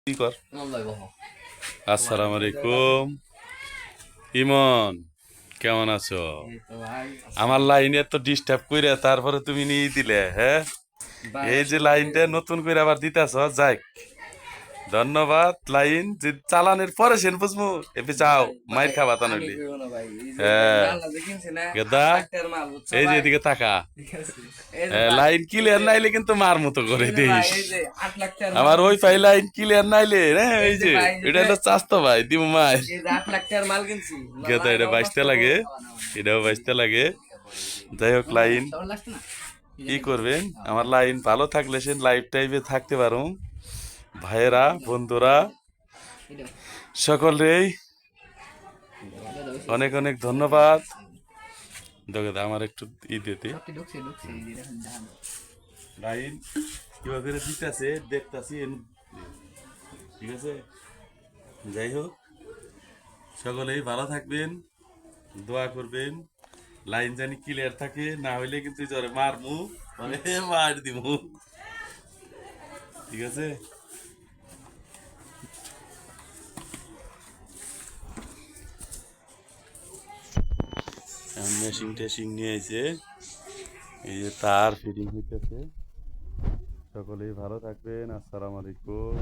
কি কর আসসালামু আলাইকুম ইমন, কেমন আছো? আমার লাইনে তো ডিস্টার্ব কইরা তারপরে তুমি নিয়ে দিলে। হ্যাঁ, এই যে লাইনটা নতুন করে আবার দিতেছ, যাই ধন্যবাদ। লাইন যে চালানের পরে সেন বুঝবো এবে যাও মাইর খাবা তা নইলে। হ্যাঁ গেদা, এই যে এদিকে তাকা। লাইন ক্লিয়ার নাইলে কিন্তু মার মতো করে দিস। আমার ওই ফাই লাইন ক্লিয়ার নাইলে হ্যাঁ, এই যে এটা হলো চাস্তো ভাই দিব মায়ের। গেদা এটা বাঁচতে লাগে, এটাও বাঁচতে লাগে। যাই হোক, লাইন কি করবেন, আমার লাইন ভালো থাকলে সে লাইফ টাইমে থাকতে পারো। ভাইয়েরা, বন্ধুরা, সকলেই অনেক অনেক ধন্যবাদ। দেখে আমার একটু দিতে লাইন কিভাবে দিতেছে দেখতেছি, ঠিক আছে। যাই হোক, সকলেই ভালো থাকবেন, দোয়া করবেন, লাইন জানি ক্লিয়ার থাকে, না হইলে কিন্তু জ্বরে মারমু, মানে মার দিমু, ঠিক আছে। মেশিন টেশিং নিয়ে এসে এই যে তার ফিটিং হইতেছে। সকলেই ভালো থাকবেন। আসসালামু আলাইকুম।